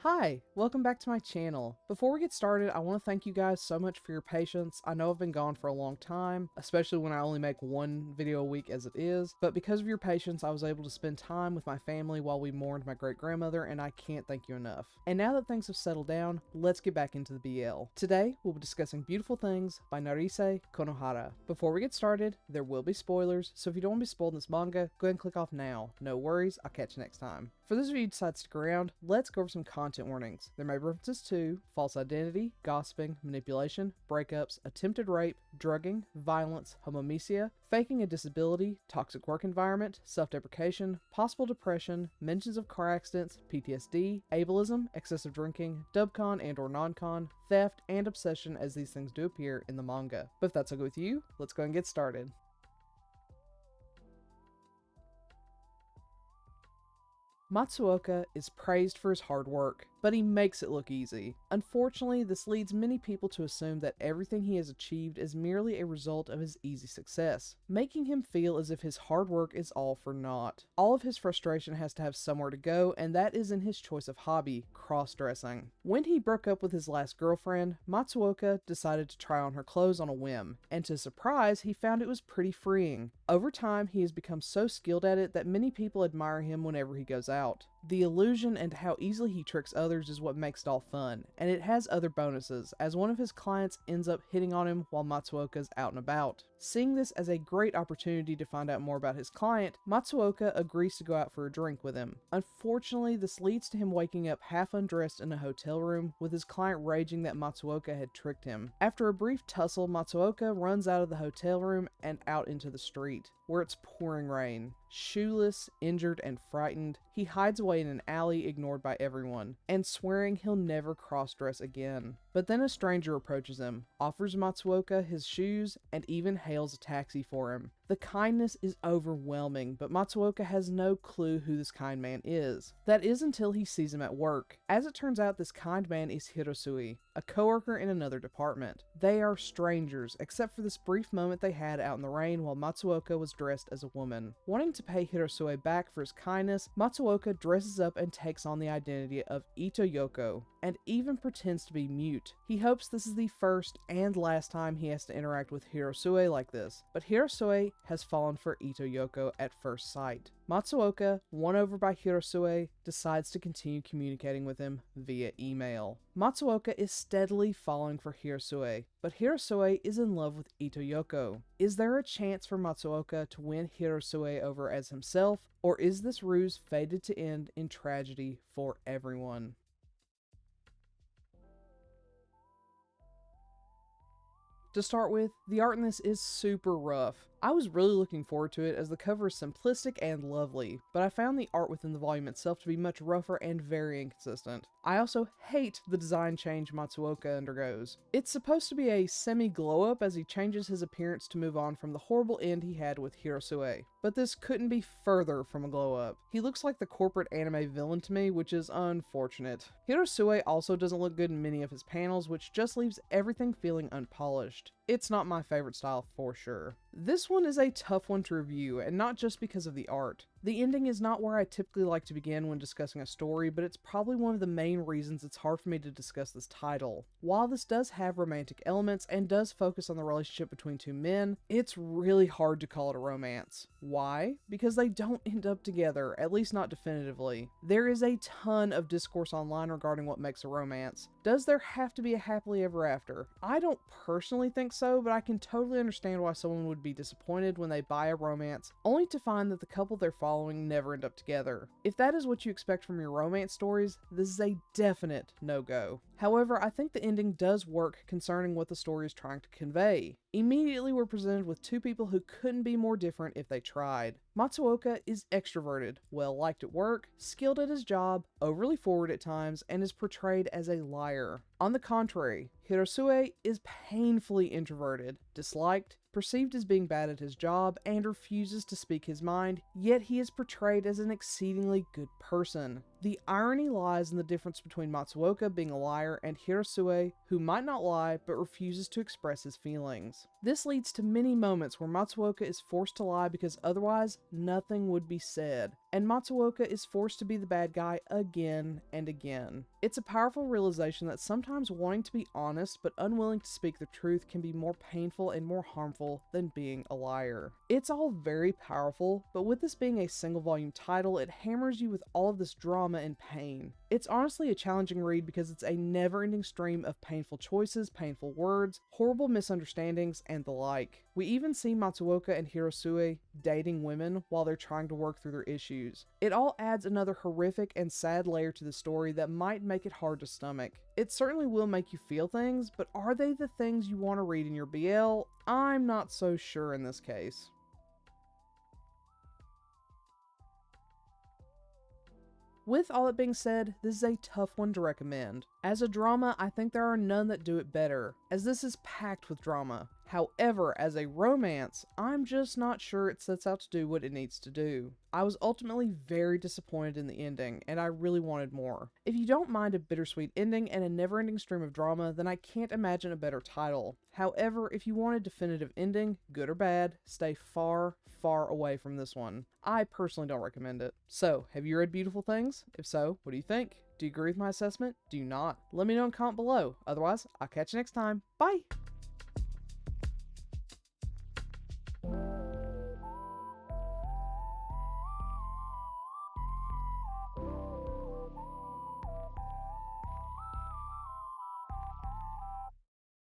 Hi, welcome back to my channel. Before we get started, I want to thank you guys so much for your patience. I know I've been gone for a long time, especially when I only make one video a week as it is, but because of your patience, I was able to spend time with my family while we mourned my great-grandmother, and I can't thank you enough. And now that things have settled down, let's get back into the BL. Today, we'll be discussing Beautiful Things by Narise Konohara. Before we get started, there will be spoilers, so if you don't want to be spoiled in this manga, go ahead and click off now. No worries, I'll catch you next time. For those of you who decide to stick around, let's go over some content warnings. There may be references to false identity, gossiping, manipulation, breakups, attempted rape, drugging, violence, homomesia, faking a disability, toxic work environment, self-deprecation, possible depression, mentions of car accidents, PTSD, ableism, excessive drinking, dubcon and or non-con, theft, and obsession as these things do appear in the manga. But if that's okay with you, let's go and get started. Matsuoka is praised for his hard work, but he makes it look easy. Unfortunately, this leads many people to assume that everything he has achieved is merely a result of his easy success, making him feel as if his hard work is all for naught. All of his frustration has to have somewhere to go, and that is in his choice of hobby, cross-dressing. When he broke up with his last girlfriend, Matsuoka decided to try on her clothes on a whim, and to his surprise, he found it was pretty freeing. Over time, he has become so skilled at it that many people admire him whenever he goes out. The illusion and how easily he tricks others is what makes it all fun, and it has other bonuses, as one of his clients ends up hitting on him while Matsuoka's out and about. Seeing this as a great opportunity to find out more about his client, Matsuoka agrees to go out for a drink with him. Unfortunately, this leads to him waking up half undressed in a hotel room, with his client raging that Matsuoka had tricked him. After a brief tussle, Matsuoka runs out of the hotel room and out into the street, where it's pouring rain. Shoeless, injured, and frightened, he hides away in an alley ignored by everyone, and swearing he'll never cross-dress again. But then a stranger approaches him, offers Matsuoka his shoes, and even hails a taxi for him. The kindness is overwhelming, but Matsuoka has no clue who this kind man is. That is until he sees him at work. As it turns out, this kind man is Hirosui, a coworker in another department. They are strangers, except for this brief moment they had out in the rain while Matsuoka was dressed as a woman. Wanting to pay Hirosui back for his kindness, Matsuoka dresses up and takes on the identity of Ito Yoko, and even pretends to be mute. He hopes this is the first and last time he has to interact with Hirosui like this, but Hirosui has fallen for Ito Yoko at first sight. Matsuoka, won over by Hirosui, decides to continue communicating with him via email. Matsuoka is steadily falling for Hirosui, but Hirosui is in love with Ito Yoko. Is there a chance for Matsuoka to win Hirosui over as himself, or is this ruse fated to end in tragedy for everyone? To start with, the art in this is super rough. I was really looking forward to it as the cover is simplistic and lovely, but I found the art within the volume itself to be much rougher and very inconsistent. I also hate the design change Matsuoka undergoes. It's supposed to be a semi-glow up as he changes his appearance to move on from the horrible end he had with Hirosui, but this couldn't be further from a glow up. He looks like the corporate anime villain to me, which is unfortunate. Hirosui also doesn't look good in many of his panels, which just leaves everything feeling unpolished. It's not my favorite style for sure. This one is a tough one to review, and not just because of the art. The ending is not where I typically like to begin when discussing a story, but it's probably one of the main reasons it's hard for me to discuss this title. While this does have romantic elements and does focus on the relationship between two men, it's really hard to call it a romance. Why? Because they don't end up together, at least not definitively. There is a ton of discourse online regarding what makes a romance. Does there have to be a happily ever after? I don't personally think so, but I can totally understand why someone would be disappointed when they buy a romance, only to find that the couple they're following never end up together. If that is what you expect from your romance stories, this is a definite no-go. However, I think the ending does work concerning what the story is trying to convey. Immediately we're presented with two people who couldn't be more different if they tried. Matsuoka is extroverted, well-liked at work, skilled at his job, overly forward at times, and is portrayed as a liar. On the contrary, Hirosui is painfully introverted, disliked, perceived as being bad at his job, and refuses to speak his mind, yet he is portrayed as an exceedingly good person. The irony lies in the difference between Matsuoka being a liar and Hirosue, who might not lie but refuses to express his feelings. This leads to many moments where Matsuoka is forced to lie because otherwise nothing would be said, and Matsuoka is forced to be the bad guy again and again. It's a powerful realization that sometimes wanting to be honest but unwilling to speak the truth can be more painful and more harmful than being a liar. It's all very powerful, but with this being a single volume title, it hammers you with all of this drama and pain. It's honestly a challenging read because it's a never-ending stream of painful choices, painful words, horrible misunderstandings, and the like. We even see Matsuoka and Hirosue dating women while they're trying to work through their issues. It all adds another horrific and sad layer to the story that might make it hard to stomach. It certainly will make you feel things, but are they the things you want to read in your BL? I'm not so sure in this case. With all that being said, this is a tough one to recommend. As a drama, I think there are none that do it better, as this is packed with drama. However, as a romance, I'm just not sure it sets out to do what it needs to do. I was ultimately very disappointed in the ending, and I really wanted more. If you don't mind a bittersweet ending and a never-ending stream of drama, then I can't imagine a better title. However, if you want a definitive ending, good or bad, stay far, far away from this one. I personally don't recommend it. So, have you read Beautiful Things? If so, what do you think? Do you agree with my assessment? Do you not? Let me know in a comment below. Otherwise, I'll catch you next time. Bye!